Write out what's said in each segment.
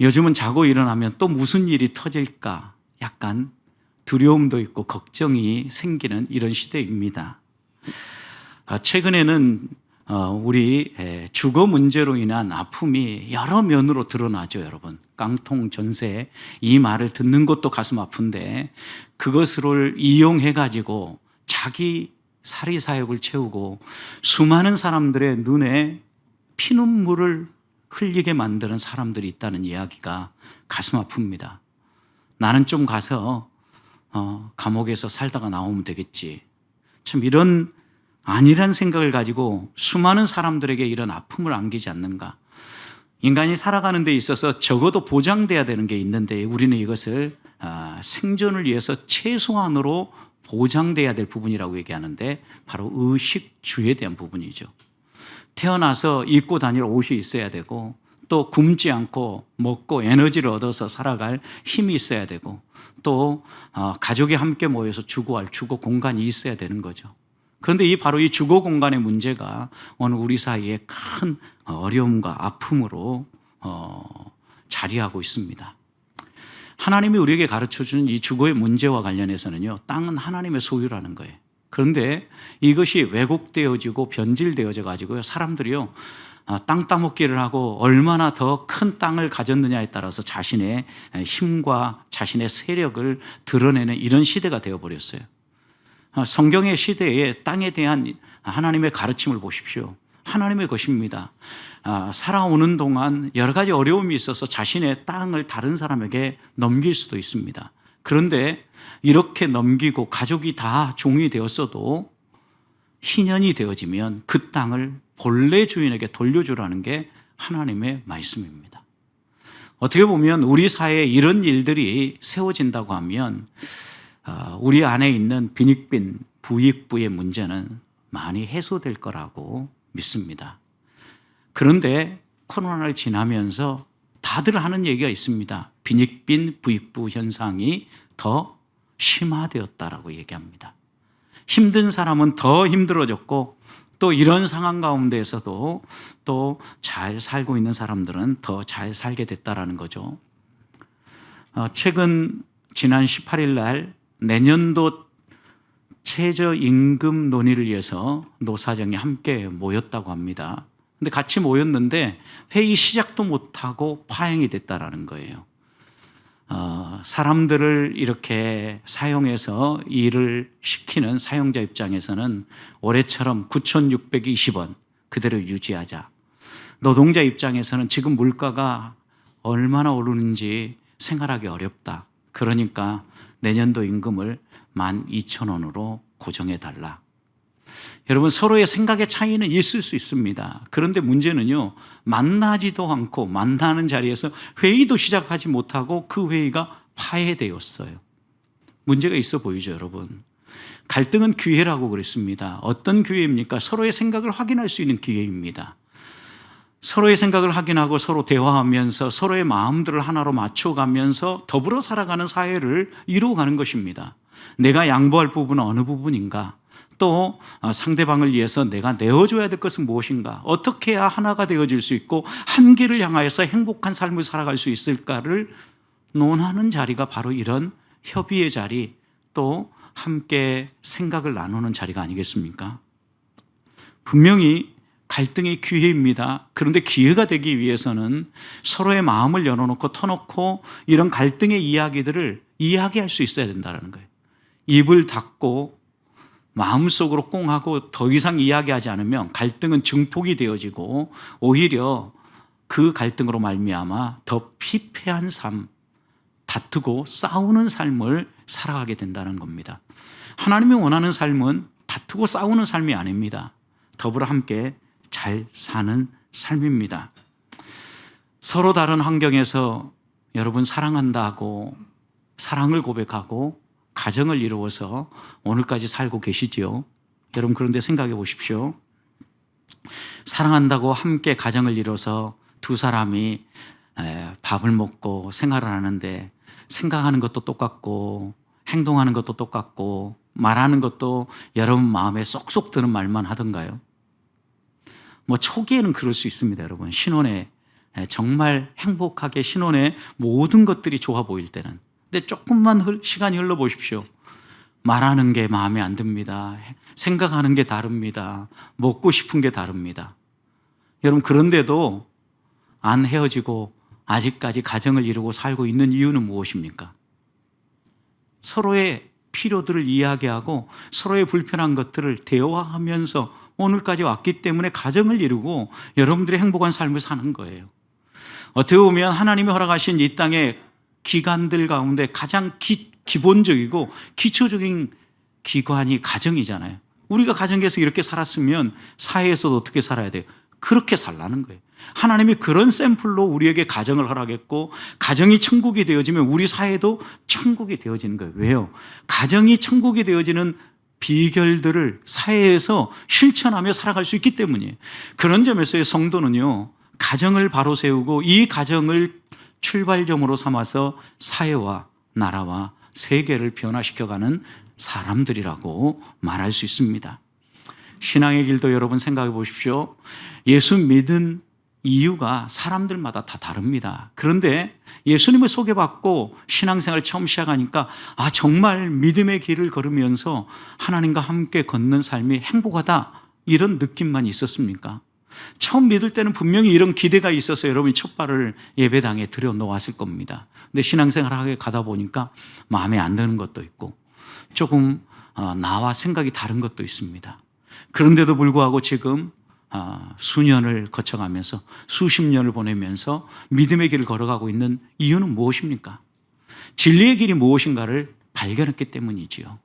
요즘은 자고 일어나면 또 무슨 일이 터질까 약간 두려움도 있고 걱정이 생기는 이런 시대입니다. 최근에는 우리 주거 문제로 인한 아픔이 여러 면으로 드러나죠, 여러분. 깡통, 전세, 이 말을 듣는 것도 가슴 아픈데 그것을 이용해가지고 자기 사리사욕을 채우고 수많은 사람들의 눈에 피눈물을 흘리게 만드는 사람들이 있다는 이야기가 가슴 아픕니다. 나는 좀 가서 감옥에서 살다가 나오면 되겠지. 참 이런 아니란 생각을 가지고 수많은 사람들에게 이런 아픔을 안기지 않는가. 인간이 살아가는 데 있어서 적어도 보장돼야 되는 게 있는데 우리는 이것을 생존을 위해서 최소한으로 보장돼야 될 부분이라고 얘기하는데 바로 의식주에 대한 부분이죠. 태어나서 입고 다닐 옷이 있어야 되고 또 굶지 않고 먹고 에너지를 얻어서 살아갈 힘이 있어야 되고 또 가족이 함께 모여서 주거할 주거 공간이 있어야 되는 거죠. 그런데 바로 이 주거 공간의 문제가 오늘 우리 사이에 큰 어려움과 아픔으로 자리하고 있습니다. 하나님이 우리에게 가르쳐주는 이 주거의 문제와 관련해서는요, 땅은 하나님의 소유라는 거예요. 그런데 이것이 왜곡되어지고 변질되어져 가지고요, 사람들이요, 땅 따먹기를 하고 얼마나 더 큰 땅을 가졌느냐에 따라서 자신의 힘과 자신의 세력을 드러내는 이런 시대가 되어버렸어요. 성경의 시대에 땅에 대한 하나님의 가르침을 보십시오. 하나님의 것입니다. 살아오는 동안 여러 가지 어려움이 있어서 자신의 땅을 다른 사람에게 넘길 수도 있습니다. 그런데 이렇게 넘기고 가족이 다 종이 되었어도 희년이 되어지면 그 땅을 본래 주인에게 돌려주라는 게 하나님의 말씀입니다. 어떻게 보면 우리 사회에 이런 일들이 세워진다고 하면 우리 안에 있는 빈익빈, 부익부의 문제는 많이 해소될 거라고 믿습니다. 그런데 코로나를 지나면서 다들 하는 얘기가 있습니다. 빈익빈, 부익부 현상이 더 심화되었다라고 얘기합니다. 힘든 사람은 더 힘들어졌고 또 이런 상황 가운데에서도 또 잘 살고 있는 사람들은 더 잘 살게 됐다라는 거죠. 최근 지난 18일 날 내년도 최저임금 논의를 위해서 노사정이 함께 모였다고 합니다. 근데 같이 모였는데 회의 시작도 못하고 파행이 됐다라는 거예요. 사람들을 이렇게 사용해서 일을 시키는 사용자 입장에서는 올해처럼 9,620원 그대로 유지하자. 노동자 입장에서는 지금 물가가 얼마나 오르는지 생각하기 어렵다. 그러니까 내년도 임금을 12,000원으로 고정해달라. 여러분, 서로의 생각의 차이는 있을 수 있습니다. 그런데 문제는요, 만나지도 않고 만나는 자리에서 회의도 시작하지 못하고 그 회의가 파해되었어요. 문제가 있어 보이죠, 여러분. 갈등은 기회라고 그랬습니다. 어떤 기회입니까? 서로의 생각을 확인할 수 있는 기회입니다. 서로의 생각을 확인하고 서로 대화하면서 서로의 마음들을 하나로 맞춰가면서 더불어 살아가는 사회를 이루어가는 것입니다. 내가 양보할 부분은 어느 부분인가? 또 상대방을 위해서 내가 내어줘야 될 것은 무엇인가? 어떻게 해야 하나가 되어질 수 있고 한 길을 향하여서 행복한 삶을 살아갈 수 있을까를 논하는 자리가 바로 이런 협의의 자리, 또 함께 생각을 나누는 자리가 아니겠습니까? 분명히 갈등의 기회입니다. 그런데 기회가 되기 위해서는 서로의 마음을 열어놓고 터놓고 이런 갈등의 이야기들을 이야기할 수 있어야 된다는 거예요. 입을 닫고 마음속으로 꽁하고 더 이상 이야기하지 않으면 갈등은 증폭이 되어지고 오히려 그 갈등으로 말미암아 더 피폐한 삶, 다투고 싸우는 삶을 살아가게 된다는 겁니다. 하나님이 원하는 삶은 다투고 싸우는 삶이 아닙니다. 더불어 함께 잘 사는 삶입니다. 서로 다른 환경에서 여러분 사랑한다고 사랑을 고백하고 가정을 이루어서 오늘까지 살고 계시지요. 여러분, 그런데 생각해 보십시오. 사랑한다고 함께 가정을 이뤄서 두 사람이 밥을 먹고 생활을 하는데 생각하는 것도 똑같고 행동하는 것도 똑같고 말하는 것도 여러분 마음에 쏙쏙 드는 말만 하던가요? 초기에는 그럴 수 있습니다, 여러분. 신혼에 정말 행복하게 신혼의 모든 것들이 좋아 보일 때는, 근데 조금만 시간이 흘러보십시오. 말하는 게 마음에 안 듭니다. 생각하는 게 다릅니다. 먹고 싶은 게 다릅니다. 여러분, 그런데도 안 헤어지고 아직까지 가정을 이루고 살고 있는 이유는 무엇입니까? 서로의 필요들을 이야기하고 서로의 불편한 것들을 대화하면서 오늘까지 왔기 때문에 가정을 이루고 여러분들이 행복한 삶을 사는 거예요. 어떻게 보면 하나님이 허락하신 이 땅의 기관들 가운데 가장 기본적이고 기초적인 기관이 가정이잖아요. 우리가 가정에서 이렇게 살았으면 사회에서도 어떻게 살아야 돼요? 그렇게 살라는 거예요. 하나님이 그런 샘플로 우리에게 가정을 허락했고, 가정이 천국이 되어지면 우리 사회도 천국이 되어지는 거예요. 왜요? 가정이 천국이 되어지는 비결들을 사회에서 실천하며 살아갈 수 있기 때문이에요. 그런 점에서의 성도는요, 가정을 바로 세우고 이 가정을 출발점으로 삼아서 사회와 나라와 세계를 변화시켜가는 사람들이라고 말할 수 있습니다. 신앙의 길도 여러분 생각해 보십시오. 예수 믿은 이유가 사람들마다 다 다릅니다. 그런데 예수님을 소개받고 신앙생활 처음 시작하니까 정말 믿음의 길을 걸으면서 하나님과 함께 걷는 삶이 행복하다, 이런 느낌만 있었습니까? 처음 믿을 때는 분명히 이런 기대가 있어서 여러분이 첫 발을 예배당에 들여놓았을 겁니다. 근데 신앙생활하게 가다 보니까 마음에 안 드는 것도 있고 조금 나와 생각이 다른 것도 있습니다. 그런데도 불구하고 지금 수년을 거쳐가면서 수십 년을 보내면서 믿음의 길을 걸어가고 있는 이유는 무엇입니까? 진리의 길이 무엇인가를 발견했기 때문이지요.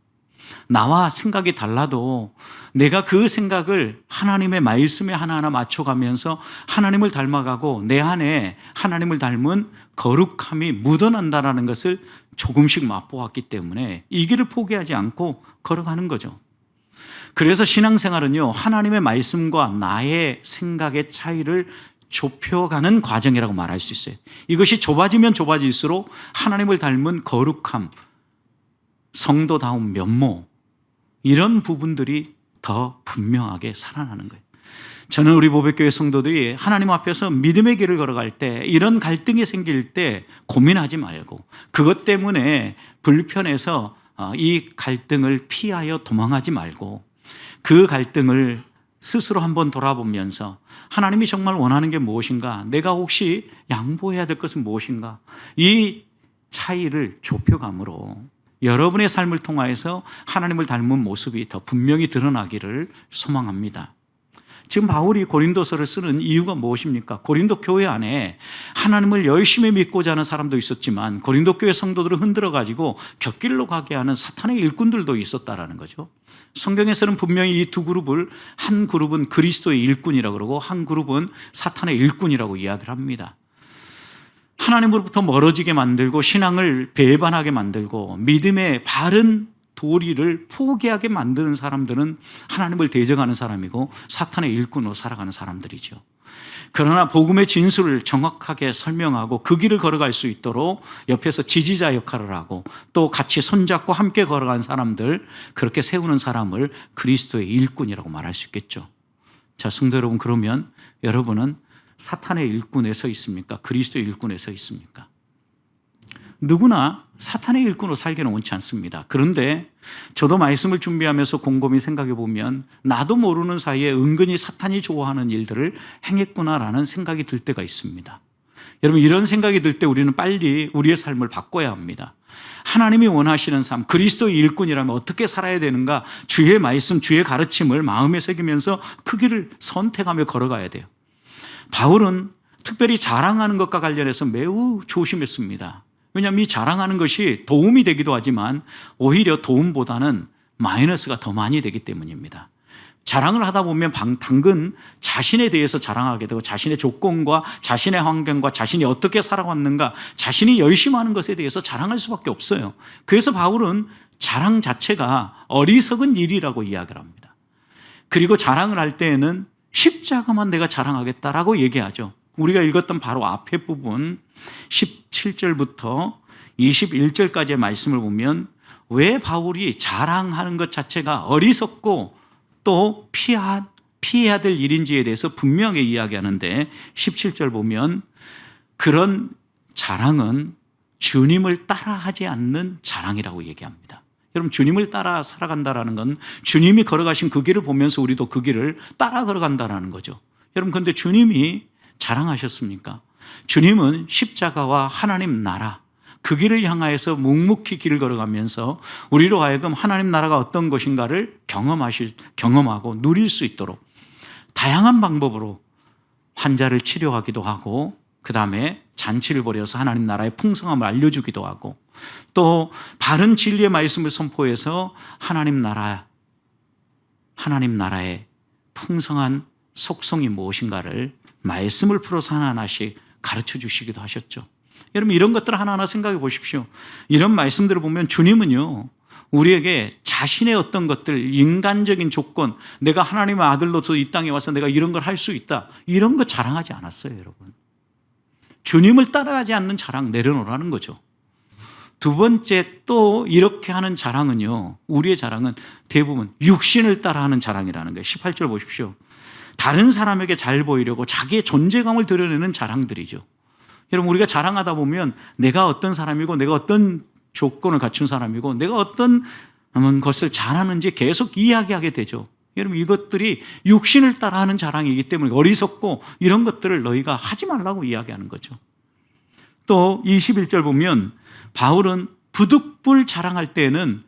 나와 생각이 달라도 내가 그 생각을 하나님의 말씀에 하나하나 맞춰가면서 하나님을 닮아가고 내 안에 하나님을 닮은 거룩함이 묻어난다는 것을 조금씩 맛보았기 때문에 이 길을 포기하지 않고 걸어가는 거죠. 그래서 신앙생활은요, 하나님의 말씀과 나의 생각의 차이를 좁혀가는 과정이라고 말할 수 있어요. 이것이 좁아지면 좁아질수록 하나님을 닮은 거룩함, 성도다운 면모, 이런 부분들이 더 분명하게 살아나는 거예요. 저는 우리 보배교회 성도들이 하나님 앞에서 믿음의 길을 걸어갈 때 이런 갈등이 생길 때 고민하지 말고, 그것 때문에 불편해서 이 갈등을 피하여 도망하지 말고, 그 갈등을 스스로 한번 돌아보면서 하나님이 정말 원하는 게 무엇인가, 내가 혹시 양보해야 될 것은 무엇인가, 이 차이를 좁혀감으로 여러분의 삶을 통하여서 하나님을 닮은 모습이 더 분명히 드러나기를 소망합니다. 지금 바울이 고린도서를 쓰는 이유가 무엇입니까? 고린도 교회 안에 하나님을 열심히 믿고자 하는 사람도 있었지만 고린도 교회 성도들을 흔들어가지고 곁길로 가게 하는 사탄의 일꾼들도 있었다라는 거죠. 성경에서는 분명히 이 두 그룹을, 한 그룹은 그리스도의 일꾼이라고 그러고 한 그룹은 사탄의 일꾼이라고 이야기를 합니다. 하나님으로부터 멀어지게 만들고 신앙을 배반하게 만들고 믿음의 바른 도리를 포기하게 만드는 사람들은 하나님을 대적하는 사람이고 사탄의 일꾼으로 살아가는 사람들이죠. 그러나 복음의 진술을 정확하게 설명하고 그 길을 걸어갈 수 있도록 옆에서 지지자 역할을 하고 또 같이 손잡고 함께 걸어간 사람들, 그렇게 세우는 사람을 그리스도의 일꾼이라고 말할 수 있겠죠. 자, 성도 여러분, 그러면 여러분은 사탄의 일꾼에 서 있습니까? 그리스도의 일꾼에 서 있습니까? 누구나 사탄의 일꾼으로 살기는 원치 않습니다. 그런데 저도 말씀을 준비하면서 곰곰이 생각해 보면 나도 모르는 사이에 은근히 사탄이 좋아하는 일들을 행했구나라는 생각이 들 때가 있습니다. 여러분, 이런 생각이 들 때 우리는 빨리 우리의 삶을 바꿔야 합니다. 하나님이 원하시는 삶, 그리스도의 일꾼이라면 어떻게 살아야 되는가, 주의 말씀, 주의 가르침을 마음에 새기면서 그 길을 선택하며 걸어가야 돼요. 바울은 특별히 자랑하는 것과 관련해서 매우 조심했습니다. 왜냐하면 이 자랑하는 것이 도움이 되기도 하지만 오히려 도움보다는 마이너스가 더 많이 되기 때문입니다. 자랑을 하다 보면 당근 자신에 대해서 자랑하게 되고 자신의 조건과 자신의 환경과 자신이 어떻게 살아왔는가, 자신이 열심히 하는 것에 대해서 자랑할 수밖에 없어요. 그래서 바울은 자랑 자체가 어리석은 일이라고 이야기를 합니다. 그리고 자랑을 할 때에는 십자가만 내가 자랑하겠다라고 얘기하죠. 우리가 읽었던 바로 앞에 부분 17절부터 21절까지의 말씀을 보면 왜 바울이 자랑하는 것 자체가 어리석고 또 피해야 될 일인지에 대해서 분명하게 이야기하는데 17절 보면 그런 자랑은 주님을 따라하지 않는 자랑이라고 얘기합니다. 여러분, 주님을 따라 살아간다라는 건 주님이 걸어가신 그 길을 보면서 우리도 그 길을 따라 걸어간다라는 거죠. 여러분, 그런데 주님이 자랑하셨습니까? 주님은 십자가와 하나님 나라, 그 길을 향하여서 묵묵히 길을 걸어가면서 우리로 하여금 하나님 나라가 어떤 것인가를 경험하고 누릴 수 있도록 다양한 방법으로 환자를 치료하기도 하고, 그 다음에 잔치를 벌여서 하나님 나라의 풍성함을 알려주기도 하고, 또 바른 진리의 말씀을 선포해서 하나님 나라의 풍성한 속성이 무엇인가를 말씀을 풀어서 하나하나씩 가르쳐 주시기도 하셨죠. 여러분, 이런 것들을 하나하나 생각해 보십시오. 이런 말씀들을 보면 주님은요, 우리에게 자신의 어떤 것들, 인간적인 조건, 내가 하나님의 아들로서 이 땅에 와서 내가 이런 걸 할 수 있다, 이런 거 자랑하지 않았어요, 여러분. 주님을 따라가지 않는 자랑 내려놓으라는 거죠. 두 번째, 또 이렇게 하는 자랑은요, 우리의 자랑은 대부분 육신을 따라하는 자랑이라는 거예요. 18절 보십시오. 다른 사람에게 잘 보이려고 자기의 존재감을 드러내는 자랑들이죠. 여러분, 우리가 자랑하다 보면 내가 어떤 사람이고, 내가 어떤 조건을 갖춘 사람이고, 내가 어떤 것을 잘하는지 계속 이야기하게 되죠. 여러분, 이것들이 육신을 따라하는 자랑이기 때문에 어리석고, 이런 것들을 너희가 하지 말라고 이야기하는 거죠. 또 21절 보면 바울은 부득불 자랑할 때에는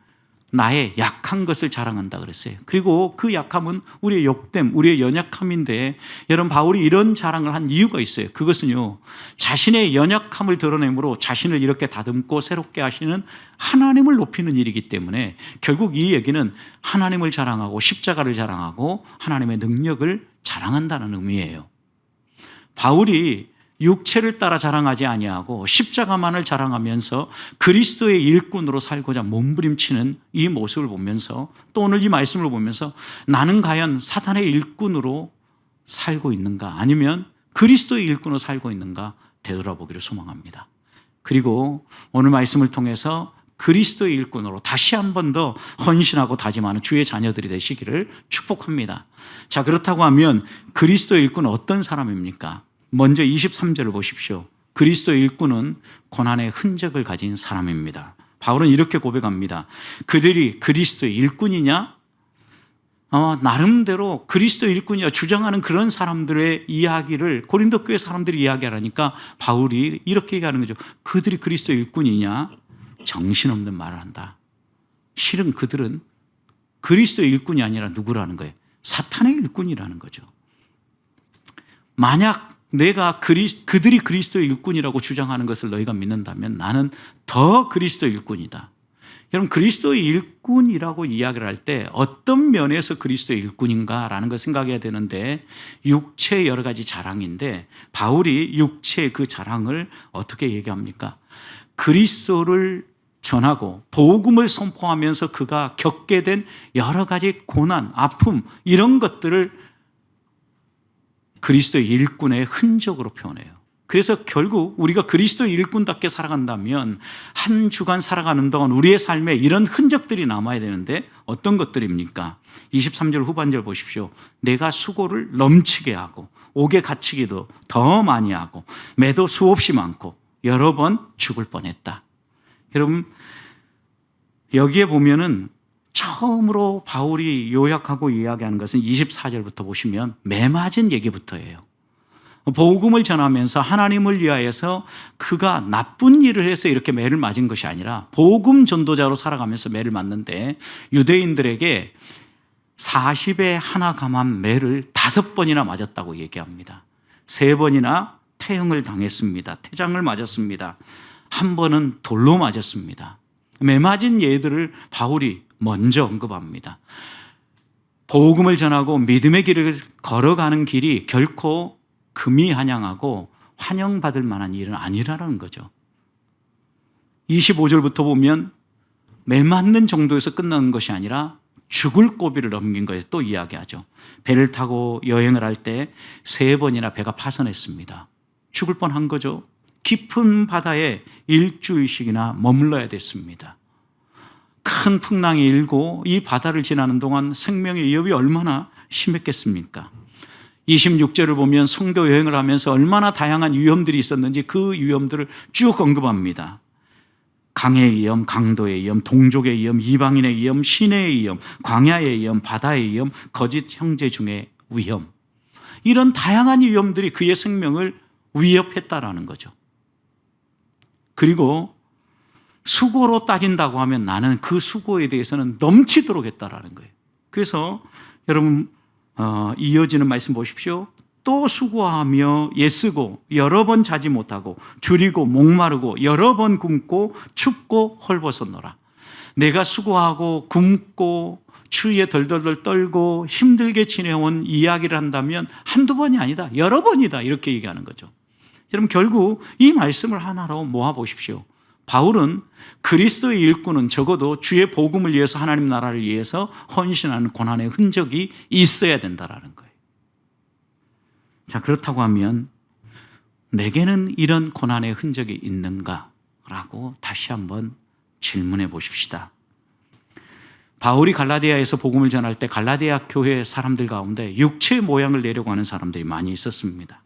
나의 약한 것을 자랑한다 그랬어요. 그리고 그 약함은 우리의 욕됨, 우리의 연약함인데, 여러분, 바울이 이런 자랑을 한 이유가 있어요. 그것은요, 자신의 연약함을 드러내므로 자신을 이렇게 다듬고 새롭게 하시는 하나님을 높이는 일이기 때문에 결국 이 얘기는 하나님을 자랑하고 십자가를 자랑하고 하나님의 능력을 자랑한다는 의미예요. 바울이 육체를 따라 자랑하지 아니하고 십자가만을 자랑하면서 그리스도의 일꾼으로 살고자 몸부림치는 이 모습을 보면서, 또 오늘 이 말씀을 보면서 나는 과연 사탄의 일꾼으로 살고 있는가, 아니면 그리스도의 일꾼으로 살고 있는가 되돌아보기를 소망합니다. 그리고 오늘 말씀을 통해서 그리스도의 일꾼으로 다시 한 번 더 헌신하고 다짐하는 주의 자녀들이 되시기를 축복합니다. 자, 그렇다고 하면 그리스도의 일꾼은 어떤 사람입니까? 먼저 23절을 보십시오. 그리스도의 일꾼은 고난의 흔적을 가진 사람입니다. 바울은 이렇게 고백합니다. 그들이 그리스도의 일꾼이냐? 나름대로 그리스도의 일꾼이야 주장하는 그런 사람들의 이야기를 고린도 교회 사람들이 이야기하라니까 바울이 이렇게 얘기하는 거죠. 그들이 그리스도의 일꾼이냐? 정신없는 말을 한다. 실은 그들은 그리스도의 일꾼이 아니라 누구라는 거예요? 사탄의 일꾼이라는 거죠. 만약 내가 그들이 그리스도의 일꾼이라고 주장하는 것을 너희가 믿는다면 나는 더 그리스도의 일꾼이다. 여러분, 그리스도의 일꾼이라고 이야기를 할 때 어떤 면에서 그리스도의 일꾼인가라는 걸 생각해야 되는데, 육체의 여러 가지 자랑인데 바울이 육체의 그 자랑을 어떻게 얘기합니까? 그리스도를 전하고 복음을 선포하면서 그가 겪게 된 여러 가지 고난, 아픔, 이런 것들을 그리스도의 일꾼의 흔적으로 표현해요. 그래서 결국 우리가 그리스도의 일꾼답게 살아간다면 한 주간 살아가는 동안 우리의 삶에 이런 흔적들이 남아야 되는데 어떤 것들입니까? 23절 후반절 보십시오. 내가 수고를 넘치게 하고 옥에 갇히기도 더 많이 하고 매도 수없이 많고 여러 번 죽을 뻔했다. 여러분, 여기에 보면은 처음으로 바울이 요약하고 이야기하는 것은 24절부터 보시면 매 맞은 얘기부터예요. 복음을 전하면서 하나님을 위하여서 그가 나쁜 일을 해서 이렇게 매를 맞은 것이 아니라 복음 전도자로 살아가면서 매를 맞는데, 유대인들에게 40에 하나 감한 매를 5번이나 맞았다고 얘기합니다. 3번이나 태형을 당했습니다. 태장을 맞았습니다. 1번은 돌로 맞았습니다. 매 맞은 예들을 바울이 먼저 언급합니다. 복음을 전하고 믿음의 길을 걸어가는 길이 결코 금이 환영하고 환영받을 만한 일은 아니라는 거죠. 25절부터 보면 매 맞는 정도에서 끝나는 것이 아니라 죽을 고비를 넘긴 거에 또 이야기하죠. 배를 타고 여행을 할 때 3번이나 배가 파손했습니다. 죽을 뻔한 거죠. 깊은 바다에 일주일씩이나 머물러야 됐습니다. 큰 풍랑이 일고 이 바다를 지나는 동안 생명의 위협이 얼마나 심했겠습니까? 26절을 보면 성도 여행을 하면서 얼마나 다양한 위험들이 있었는지 그 위험들을 쭉 언급합니다. 강의 위험, 강도의 위험, 동족의 위험, 이방인의 위험, 시내의 위험, 광야의 위험, 바다의 위험, 거짓 형제 중의 위험. 이런 다양한 위험들이 그의 생명을 위협했다라는 거죠. 그리고 수고로 따진다고 하면 나는 그 수고에 대해서는 넘치도록 했다라는 거예요. 그래서 여러분 이어지는 말씀 보십시오. 또 수고하며 애쓰고 여러 번 자지 못하고 줄이고 목마르고 여러 번 굶고 춥고 헐벗었노라. 내가 수고하고 굶고 추위에 덜덜덜 떨고 힘들게 지내온 이야기를 한다면 한두 번이 아니다, 여러 번이다, 이렇게 얘기하는 거죠. 여러분, 결국 이 말씀을 하나로 모아보십시오. 바울은 그리스도의 일꾼은 적어도 주의 복음을 위해서, 하나님 나라를 위해서 헌신하는 고난의 흔적이 있어야 된다는 거예요. 자, 그렇다고 하면 내게는 이런 고난의 흔적이 있는가라고 다시 한번 질문해 보십시다. 바울이 갈라디아에서 복음을 전할 때 갈라디아 교회 사람들 가운데 육체의 모양을 내려고 하는 사람들이 많이 있었습니다.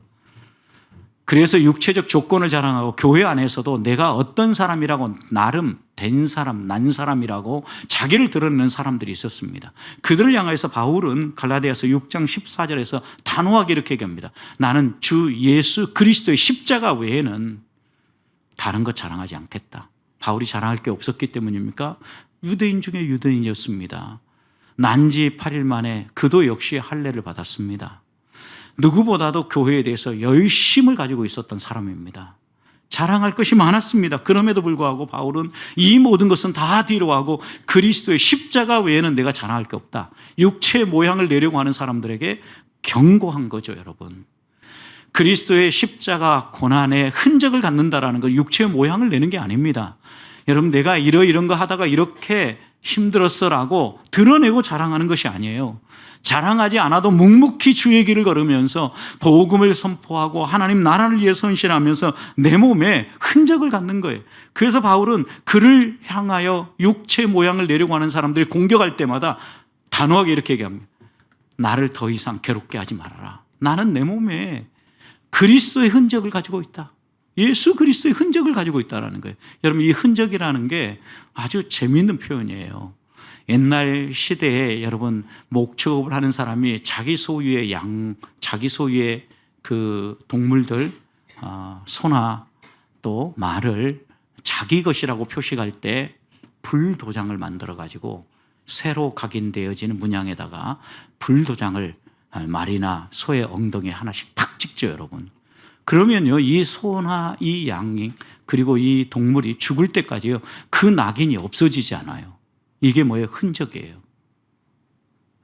그래서 육체적 조건을 자랑하고 교회 안에서도 내가 어떤 사람이라고, 나름 된 사람, 난 사람이라고 자기를 드러내는 사람들이 있었습니다. 그들을 향해서 바울은 갈라디아서 6장 14절에서 단호하게 이렇게 얘기합니다. 나는 주 예수 그리스도의 십자가 외에는 다른 것 자랑하지 않겠다. 바울이 자랑할 게 없었기 때문입니까? 유대인 중에 유대인이었습니다. 난지 8일 만에 그도 역시 할례를 받았습니다. 누구보다도 교회에 대해서 열심을 가지고 있었던 사람입니다. 자랑할 것이 많았습니다. 그럼에도 불구하고 바울은 이 모든 것은 다 뒤로 하고 그리스도의 십자가 외에는 내가 자랑할 게 없다. 육체의 모양을 내려고 하는 사람들에게 경고한 거죠, 여러분. 그리스도의 십자가 고난의 흔적을 갖는다라는 건 육체의 모양을 내는 게 아닙니다. 여러분, 내가 이런 거 하다가 이렇게 힘들었어라고 드러내고 자랑하는 것이 아니에요. 자랑하지 않아도 묵묵히 주의 길을 걸으면서 복음을 선포하고 하나님 나라를 위해 헌신하면서 내 몸에 흔적을 갖는 거예요. 그래서 바울은 그를 향하여 육체 모양을 내려고 하는 사람들이 공격할 때마다 단호하게 이렇게 얘기합니다. 나를 더 이상 괴롭게 하지 말아라. 나는 내 몸에 그리스도의 흔적을 가지고 있다. 예수 그리스도의 흔적을 가지고 있다는 거예요. 여러분, 이 흔적이라는 게 아주 재미있는 표현이에요. 옛날 시대에 여러분 목축업을 하는 사람이 자기 소유의 양, 자기 소유의 그 동물들, 소나 또 말을 자기 것이라고 표시할 때 불도장을 만들어 가지고 새로 각인되어지는 문양에다가 불도장을 말이나 소의 엉덩이에 하나씩 탁 찍죠, 여러분. 그러면요, 이 소나 이 양이 그리고 이 동물이 죽을 때까지요, 그 낙인이 없어지지 않아요. 이게 뭐예요? 흔적이에요.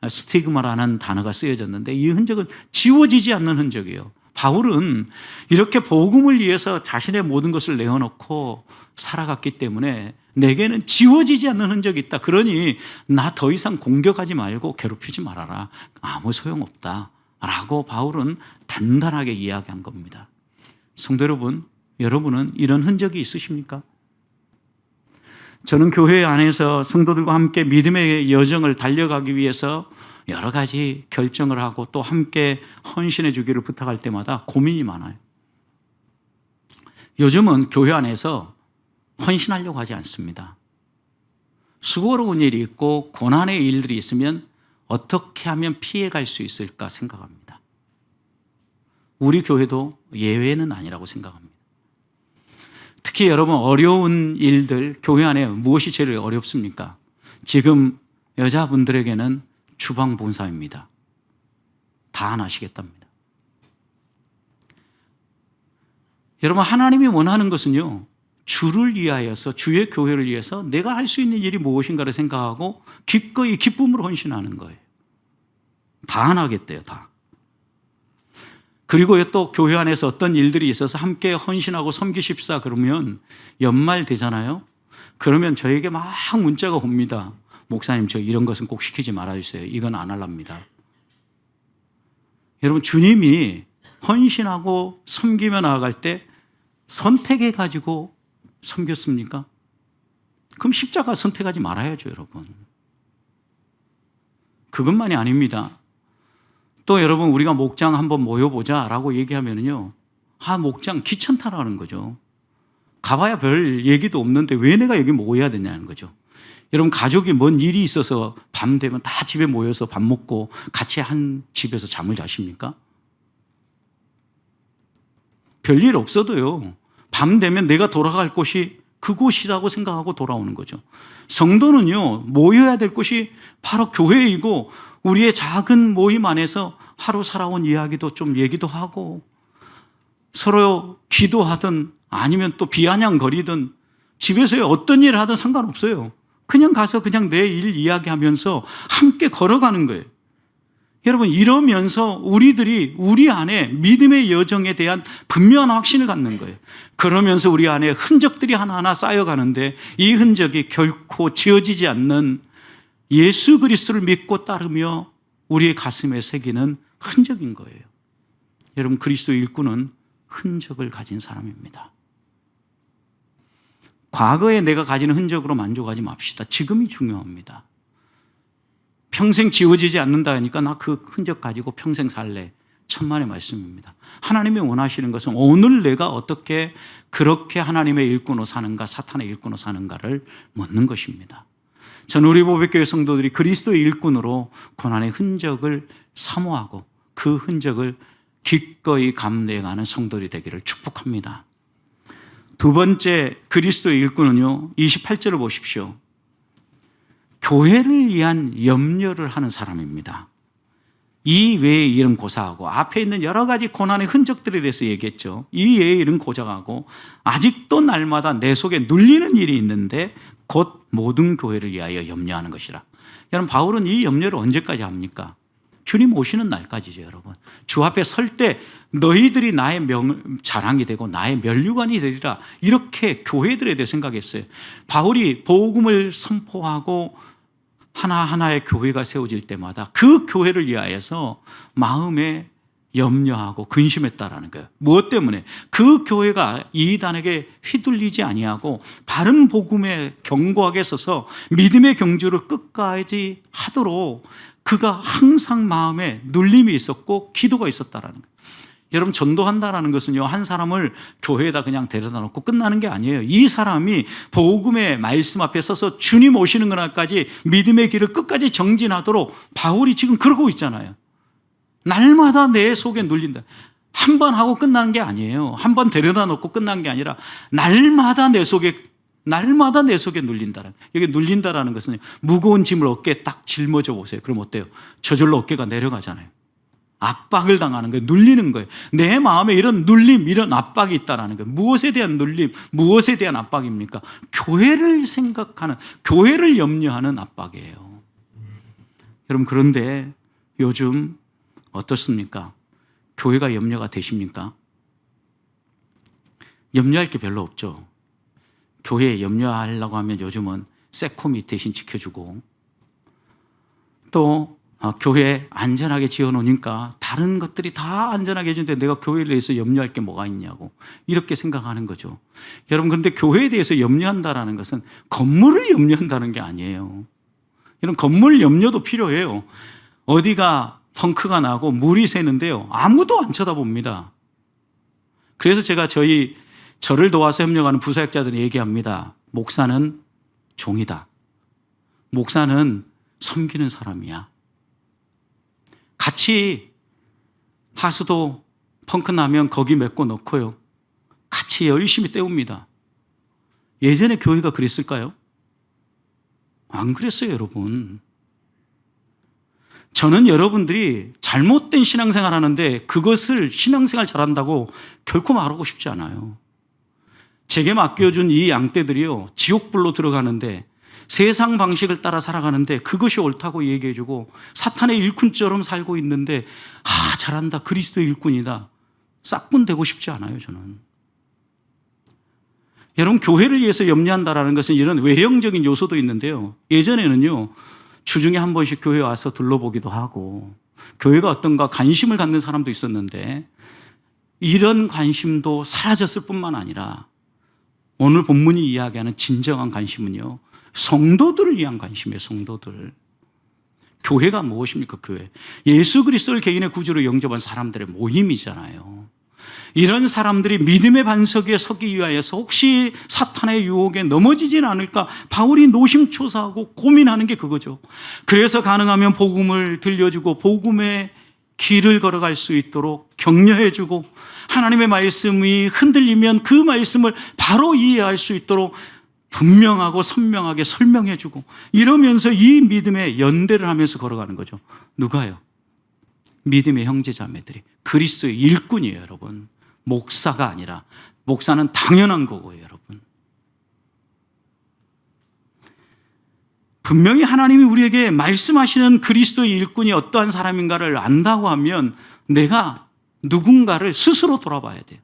스티그마라는 단어가 쓰여졌는데 이 흔적은 지워지지 않는 흔적이에요. 바울은 이렇게 복음을 위해서 자신의 모든 것을 내어놓고 살아갔기 때문에 내게는 지워지지 않는 흔적이 있다. 그러니 나 더 이상 공격하지 말고 괴롭히지 말아라. 아무 소용없다. 라고 바울은 단단하게 이야기한 겁니다. 성도 여러분, 여러분은 이런 흔적이 있으십니까? 저는 교회 안에서 성도들과 함께 믿음의 여정을 달려가기 위해서 여러 가지 결정을 하고 또 함께 헌신해 주기를 부탁할 때마다 고민이 많아요. 요즘은 교회 안에서 헌신하려고 하지 않습니다. 수고로운 일이 있고 고난의 일들이 있으면 어떻게 하면 피해갈 수 있을까 생각합니다. 우리 교회도 예외는 아니라고 생각합니다. 특히 여러분, 어려운 일들, 교회 안에 무엇이 제일 어렵습니까? 지금 여자분들에게는 주방 봉사입니다. 다 안 하시겠답니다. 여러분, 하나님이 원하는 것은요, 주를 위하여서, 주의 교회를 위해서 내가 할 수 있는 일이 무엇인가를 생각하고 기꺼이 기쁨으로 헌신하는 거예요. 다 안 하겠대요, 다. 그리고 또 교회 안에서 어떤 일들이 있어서 함께 헌신하고 섬기십사 그러면 연말 되잖아요. 그러면 저에게 막 문자가 옵니다. 목사님, 저 이런 것은 꼭 시키지 말아주세요. 이건 안 하랍니다. 여러분, 주님이 헌신하고 섬기며 나아갈 때 선택해가지고 섬겼습니까? 그럼 십자가 선택하지 말아야죠, 여러분. 그것만이 아닙니다. 또 여러분, 우리가 목장 한번 모여보자 라고 얘기하면요, 목장 귀찮다라는 거죠. 가봐야 별 얘기도 없는데 왜 내가 여기 모여야 되냐는 거죠. 여러분, 가족이 뭔 일이 있어서 밤 되면 다 집에 모여서 밥 먹고 같이 한 집에서 잠을 자십니까? 별일 없어도요, 밤 되면 내가 돌아갈 곳이 그곳이라고 생각하고 돌아오는 거죠. 성도는요, 모여야 될 곳이 바로 교회이고, 우리의 작은 모임 안에서 하루 살아온 이야기도 좀 얘기도 하고, 서로 기도하든 아니면 또 비아냥거리든 집에서의 어떤 일을 하든 상관없어요. 그냥 가서 그냥 내 일 이야기하면서 함께 걸어가는 거예요. 여러분, 이러면서 우리들이 우리 안에 믿음의 여정에 대한 분명한 확신을 갖는 거예요. 그러면서 우리 안에 흔적들이 하나하나 쌓여가는데, 이 흔적이 결코 지워지지 않는 예수 그리스도를 믿고 따르며 우리의 가슴에 새기는 흔적인 거예요. 여러분, 그리스도 일꾼은 흔적을 가진 사람입니다. 과거에 내가 가지는 흔적으로 만족하지 맙시다. 지금이 중요합니다. 평생 지워지지 않는다 하니까 나 그 흔적 가지고 평생 살래. 천만의 말씀입니다. 하나님이 원하시는 것은 오늘 내가 어떻게 그렇게 하나님의 일꾼으로 사는가, 사탄의 일꾼으로 사는가를 묻는 것입니다. 저는 우리 보배교회 성도들이 그리스도의 일꾼으로 고난의 흔적을 사모하고 그 흔적을 기꺼이 감내가는 성도들이 되기를 축복합니다. 두 번째 그리스도의 일꾼은요, 28절을 보십시오. 교회를 위한 염려를 하는 사람입니다. 이 외의 일은 고사하고, 앞에 있는 여러 가지 고난의 흔적들에 대해서 얘기했죠. 이 외의 일은 고사하고 아직도 날마다 내 속에 눌리는 일이 있는데 곧 모든 교회를 위하여 염려하는 것이라. 여러분, 바울은 이 염려를 언제까지 합니까? 주님 오시는 날까지죠. 여러분, 주 앞에 설 때 너희들이 나의 자랑이 되고 나의 면류관이 되리라, 이렇게 교회들에 대해 생각했어요. 바울이 복음을 선포하고 하나하나의 교회가 세워질 때마다 그 교회를 위하여서 마음에 염려하고 근심했다라는 거예요. 무엇 때문에? 그 교회가 이단에게 휘둘리지 아니하고 바른 복음에 견고하게 서서 믿음의 경주를 끝까지 하도록 그가 항상 마음에 눌림이 있었고 기도가 있었다라는 거예요. 여러분, 전도한다라는 것은요, 한 사람을 교회에다 그냥 데려다 놓고 끝나는 게 아니에요. 이 사람이 복음의 말씀 앞에 서서 주님 오시는 그날까지 믿음의 길을 끝까지 정진하도록 바울이 지금 그러고 있잖아요. 날마다 내 속에 눌린다. 한 번 하고 끝나는 게 아니에요. 한 번 데려다 놓고 끝난 게 아니라 날마다 내 속에 눌린다라는. 여기 눌린다라는 것은 무거운 짐을 어깨에 딱 짊어져 보세요. 그럼 어때요? 저절로 어깨가 내려가잖아요. 압박을 당하는 거예요. 눌리는 거예요. 내 마음에 이런 눌림, 이런 압박이 있다라는 거예요. 무엇에 대한 눌림, 무엇에 대한 압박입니까? 교회를 생각하는, 교회를 염려하는 압박이에요. 여러분, 그런데 요즘 어떻습니까? 교회가 염려가 되십니까? 염려할 게 별로 없죠. 교회에 염려하려고 하면 요즘은 세코미 대신 지켜주고, 또 교회 안전하게 지어놓으니까 다른 것들이 다 안전하게 해주는데 내가 교회에 대해서 염려할 게 뭐가 있냐고, 이렇게 생각하는 거죠. 여러분, 그런데 교회에 대해서 염려한다는 것은 건물을 염려한다는 게 아니에요. 이런 건물 염려도 필요해요. 어디가 펑크가 나고 물이 새는데요, 아무도 안 쳐다봅니다. 그래서 제가 저를 도와서 협력하는 부사역자들이 얘기합니다. 목사는 종이다. 목사는 섬기는 사람이야. 같이 하수도 펑크 나면 거기 메꿔 넣고요, 같이 열심히 때웁니다. 예전에 교회가 그랬을까요? 안 그랬어요, 여러분. 저는 여러분들이 잘못된 신앙생활 하는데 그것을 신앙생활 잘한다고 결코 말하고 싶지 않아요. 제게 맡겨준 이 양떼들이요, 지옥불로 들어가는데 세상 방식을 따라 살아가는데 그것이 옳다고 얘기해주고 사탄의 일꾼처럼 살고 있는데, 잘한다, 그리스도의 일꾼이다, 싹군 되고 싶지 않아요, 저는. 여러분, 교회를 위해서 염려한다는 것은 이런 외형적인 요소도 있는데요, 예전에는요, 주중에 한 번씩 교회 와서 둘러보기도 하고 교회가 어떤가 관심을 갖는 사람도 있었는데, 이런 관심도 사라졌을 뿐만 아니라 오늘 본문이 이야기하는 진정한 관심은요, 성도들을 위한 관심이에요. 성도들. 교회가 무엇입니까? 교회. 예수 그리스도를 개인의 구주로 영접한 사람들의 모임이잖아요. 이런 사람들이 믿음의 반석 위에 서기 위하여서 혹시 사탄의 유혹에 넘어지진 않을까 바울이 노심초사하고 고민하는 게 그거죠. 그래서 가능하면 복음을 들려주고 복음의 길을 걸어갈 수 있도록 격려해주고 하나님의 말씀이 흔들리면 그 말씀을 바로 이해할 수 있도록 분명하고 선명하게 설명해주고 이러면서 이 믿음의 연대를 하면서 걸어가는 거죠. 누가요? 믿음의 형제자매들이. 그리스도의 일꾼이에요, 여러분. 목사가 아니라. 목사는 당연한 거고요, 여러분. 분명히 하나님이 우리에게 말씀하시는 그리스도의 일꾼이 어떠한 사람인가를 안다고 하면 내가 누군가를 스스로 돌아봐야 돼요.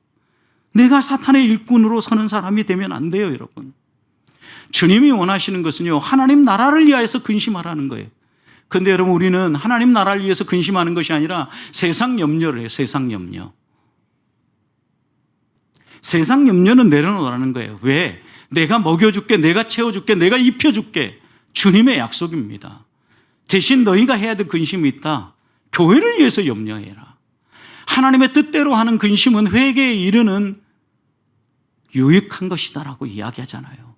내가 사탄의 일꾼으로 서는 사람이 되면 안 돼요, 여러분. 주님이 원하시는 것은요, 하나님 나라를 위하여서 근심하라는 거예요. 그런데 여러분, 우리는 하나님 나라를 위해서 근심하는 것이 아니라 세상 염려를 해요, 세상 염려. 세상 염려는 내려놓으라는 거예요. 왜? 내가 먹여줄게, 내가 채워줄게, 내가 입혀줄게. 주님의 약속입니다. 대신 너희가 해야 될 근심이 있다. 교회를 위해서 염려해라. 하나님의 뜻대로 하는 근심은 회개에 이르는 유익한 것이다라고 이야기하잖아요.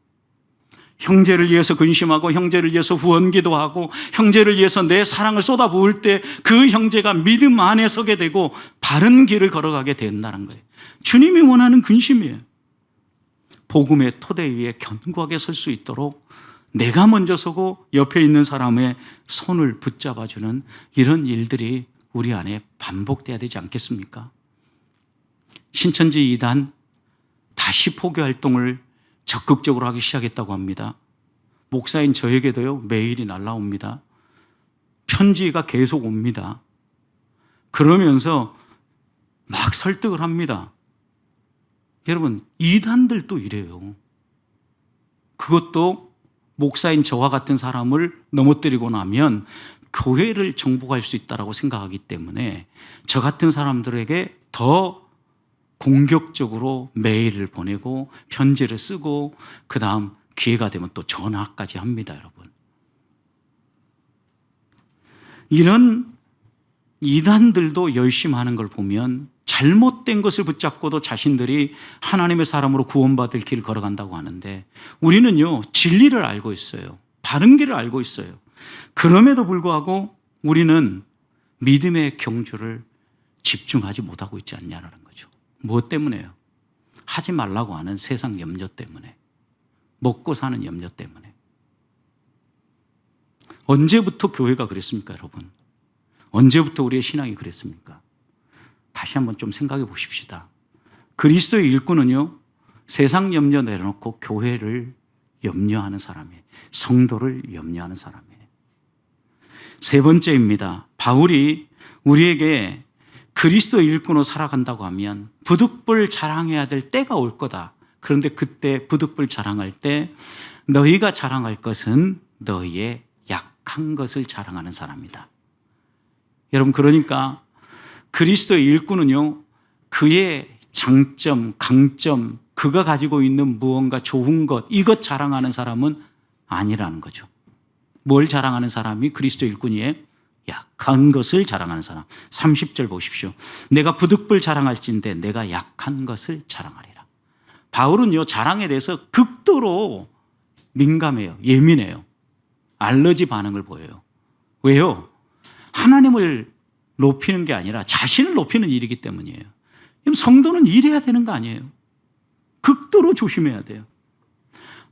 형제를 위해서 근심하고 형제를 위해서 후원기도하고 형제를 위해서 내 사랑을 쏟아부을 때 그 형제가 믿음 안에 서게 되고 바른 길을 걸어가게 된다는 거예요. 주님이 원하는 근심이에요. 복음의 토대 위에 견고하게 설 수 있도록 내가 먼저 서고 옆에 있는 사람의 손을 붙잡아주는 이런 일들이 우리 안에 반복돼야 되지 않겠습니까? 신천지 2단 다시 포교 활동을 적극적으로 하기 시작했다고 합니다. 목사인 저에게도요, 메일이 날라옵니다. 편지가 계속 옵니다. 그러면서 막 설득을 합니다. 여러분, 2단들도 이래요. 그것도 목사인 저와 같은 사람을 넘어뜨리고 나면 교회를 정복할 수 있다고 생각하기 때문에 저 같은 사람들에게 더 공격적으로 메일을 보내고 편지를 쓰고 그 다음 기회가 되면 또 전화까지 합니다, 여러분. 이런 이단들도 열심히 하는 걸 보면 잘못된 것을 붙잡고도 자신들이 하나님의 사람으로 구원받을 길을 걸어간다고 하는데 우리는요, 진리를 알고 있어요. 바른 길을 알고 있어요. 그럼에도 불구하고 우리는 믿음의 경주를 집중하지 못하고 있지 않냐는 거죠. 무엇 때문에요? 하지 말라고 하는 세상 염려 때문에, 먹고 사는 염려 때문에. 언제부터 교회가 그랬습니까, 여러분? 언제부터 우리의 신앙이 그랬습니까? 다시 한번 좀 생각해 보십시다. 그리스도의 일꾼은요, 세상 염려 내려놓고 교회를 염려하는 사람이에요. 성도를 염려하는 사람이에요. 세 번째입니다. 바울이 우리에게 그리스도의 일꾼으로 살아간다고 하면 부득불 자랑해야 될 때가 올 거다. 그런데 그때 부득불 자랑할 때 너희가 자랑할 것은 너희의 약한 것을 자랑하는 사람이다. 여러분, 그러니까 그리스도의 일꾼은요, 그의 장점, 강점, 그가 가지고 있는 무언가 좋은 것, 이것 자랑하는 사람은 아니라는 거죠. 뭘 자랑하는 사람이 그리스도의 일꾼이에요? 약한 것을 자랑하는 사람. 30절 보십시오. 내가 부득불 자랑할진대 내가 약한 것을 자랑하리라. 바울은요, 자랑에 대해서 극도로 민감해요. 예민해요. 알러지 반응을 보여요. 왜요? 하나님을 높이는 게 아니라 자신을 높이는 일이기 때문이에요. 성도는 이래야 되는 거 아니에요. 극도로 조심해야 돼요.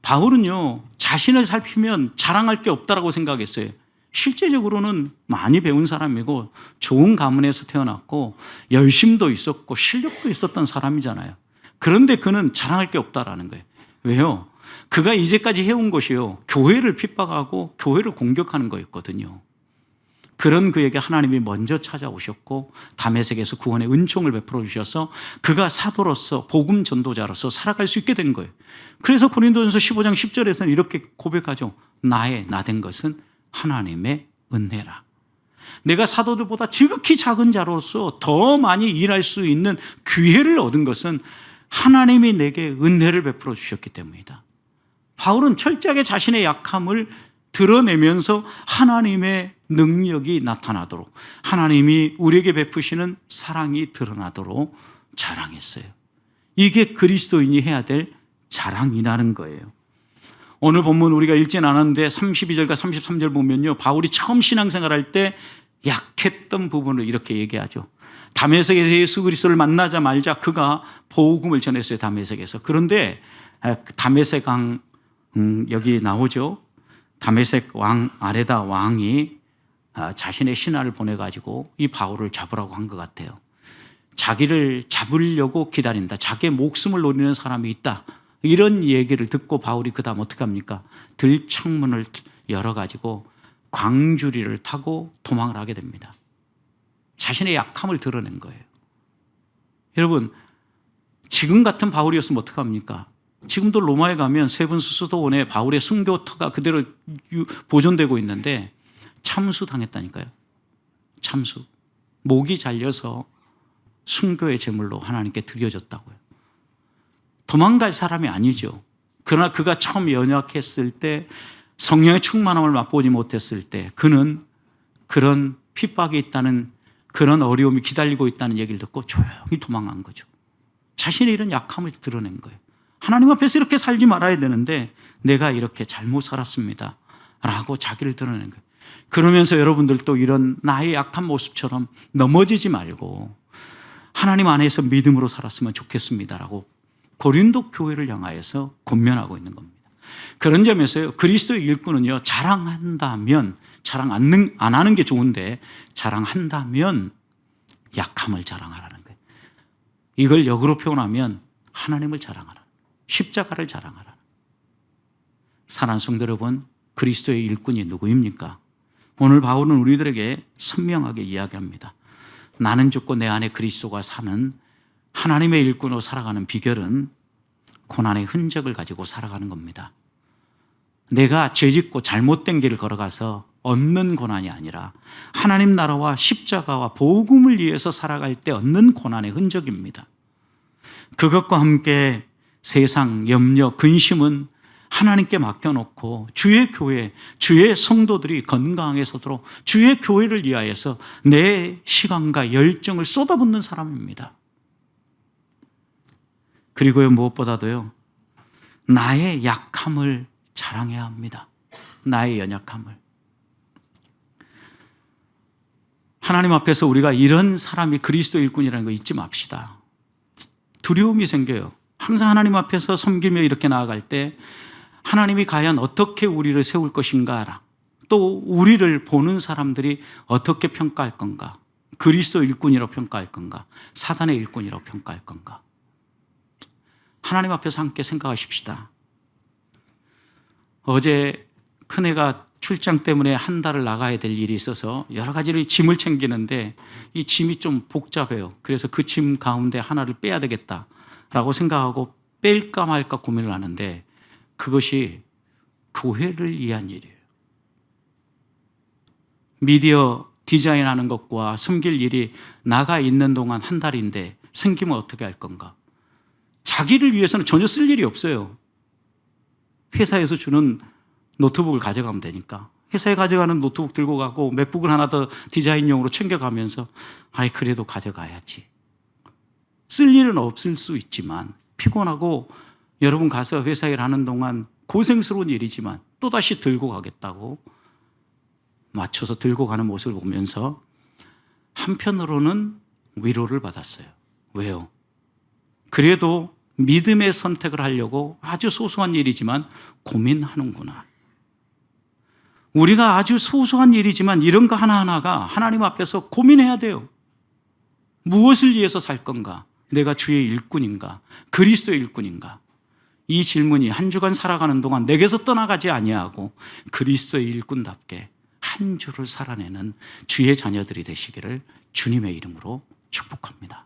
바울은요, 자신을 살피면 자랑할 게 없다라고 생각했어요. 실제적으로는 많이 배운 사람이고 좋은 가문에서 태어났고 열심도 있었고 실력도 있었던 사람이잖아요. 그런데 그는 자랑할 게 없다라는 거예요. 왜요? 그가 이제까지 해온 것이요, 교회를 핍박하고 교회를 공격하는 거였거든요. 그런 그에게 하나님이 먼저 찾아오셨고 다메섹에서 구원의 은총을 베풀어 주셔서 그가 사도로서 복음 전도자로서 살아갈 수 있게 된 거예요. 그래서 고린도전서 15장 10절에서는 이렇게 고백하죠. 나된 것은 하나님의 은혜라. 내가 사도들보다 지극히 작은 자로서 더 많이 일할 수 있는 기회를 얻은 것은 하나님이 내게 은혜를 베풀어 주셨기 때문이다. 바울은 철저하게 자신의 약함을 드러내면서 하나님의 능력이 나타나도록, 하나님이 우리에게 베푸시는 사랑이 드러나도록 자랑했어요. 이게 그리스도인이 해야 될 자랑이라는 거예요. 오늘 본문 우리가 읽진 않았는데 32절과 33절 보면요, 바울이 처음 신앙생활할 때 약했던 부분을 이렇게 얘기하죠. 다메섹에서 예수 그리스도를 만나자 말자 그가 복음을 전했어요. 다메섹에서. 그런데 다메섹 왕 여기 나오죠. 다메섹 왕 아레다 왕이 자신의 신하를 보내가지고 이 바울을 잡으라고 한 것 같아요. 자기를 잡으려고 기다린다. 자기의 목숨을 노리는 사람이 있다. 이런 얘기를 듣고 바울이 그 다음 어떻게 합니까? 들창문을 열어가지고 광주리를 타고 도망을 하게 됩니다. 자신의 약함을 드러낸 거예요. 여러분, 지금 같은 바울이었으면 어떡합니까? 지금도 로마에 가면 세븐스 수도원에 바울의 순교터가 그대로 보존되고 있는데 참수당했다니까요. 참수. 목이 잘려서 순교의 제물로 하나님께 드려졌다고요. 도망갈 사람이 아니죠. 그러나 그가 처음 연약했을 때, 성령의 충만함을 맛보지 못했을 때 그는 그런 핍박이 있다는, 그런 어려움이 기다리고 있다는 얘기를 듣고 조용히 도망간 거죠. 자신의 이런 약함을 드러낸 거예요. 하나님 앞에서 이렇게 살지 말아야 되는데 내가 이렇게 잘못 살았습니다 라고 자기를 드러낸 거예요. 그러면서 여러분들도 이런 나의 약한 모습처럼 넘어지지 말고 하나님 안에서 믿음으로 살았으면 좋겠습니다라고 고린도 교회를 향하여서 권면하고 있는 겁니다. 그런 점에서요, 그리스도의 일꾼은요, 자랑한다면, 자랑 안 하는 게 좋은데 자랑한다면 약함을 자랑하라는 거예요. 이걸 역으로 표현하면 하나님을 자랑하라, 십자가를 자랑하라. 사랑하는 성도 여러분, 그리스도의 일꾼이 누구입니까? 오늘 바울은 우리들에게 선명하게 이야기합니다. 나는 죽고 내 안에 그리스도가 사는 하나님의 일꾼으로 살아가는 비결은 고난의 흔적을 가지고 살아가는 겁니다. 내가 죄짓고 잘못된 길을 걸어가서 얻는 고난이 아니라 하나님 나라와 십자가와 복음을 위해서 살아갈 때 얻는 고난의 흔적입니다. 그것과 함께 세상, 염려, 근심은 하나님께 맡겨놓고 주의 교회, 주의 성도들이 건강하게 서도록 주의 교회를 위하여서 내 시간과 열정을 쏟아붓는 사람입니다. 그리고요, 무엇보다도요, 나의 약함을 자랑해야 합니다. 나의 연약함을. 하나님 앞에서 우리가 이런 사람이 그리스도 일꾼이라는 거 잊지 맙시다. 두려움이 생겨요. 항상 하나님 앞에서 섬기며 이렇게 나아갈 때 하나님이 과연 어떻게 우리를 세울 것인가, 또 우리를 보는 사람들이 어떻게 평가할 건가, 그리스도 일꾼이라고 평가할 건가, 사단의 일꾼이라고 평가할 건가. 하나님 앞에서 함께 생각하십시다. 어제 큰애가 출장 때문에 한 달을 나가야 될 일이 있어서 여러 가지를 짐을 챙기는데 이 짐이 좀 복잡해요. 그래서 그 짐 가운데 하나를 빼야 되겠다라고 생각하고 뺄까 말까 고민을 하는데 그것이 교회를 위한 일이에요. 미디어 디자인하는 것과 섬길 일이 나가 있는 동안 한 달인데 생기면 어떻게 할 건가? 자기를 위해서는 전혀 쓸 일이 없어요. 회사에서 주는 노트북을 가져가면 되니까 회사에 가져가는 노트북 들고 가고 맥북을 하나 더 디자인용으로 챙겨가면서 아이 그래도 가져가야지. 쓸 일은 없을 수 있지만 피곤하고 여러분 가서 회사 일하는 동안 고생스러운 일이지만 또다시 들고 가겠다고 맞춰서 들고 가는 모습을 보면서 한편으로는 위로를 받았어요. 왜요? 그래도 믿음의 선택을 하려고 아주 소소한 일이지만 고민하는구나. 우리가 아주 소소한 일이지만 이런 거 하나하나가 하나님 앞에서 고민해야 돼요. 무엇을 위해서 살 건가? 내가 주의 일꾼인가? 그리스도의 일꾼인가? 이 질문이 한 주간 살아가는 동안 내게서 떠나가지 아니하고 그리스도의 일꾼답게 한 주를 살아내는 주의 자녀들이 되시기를 주님의 이름으로 축복합니다.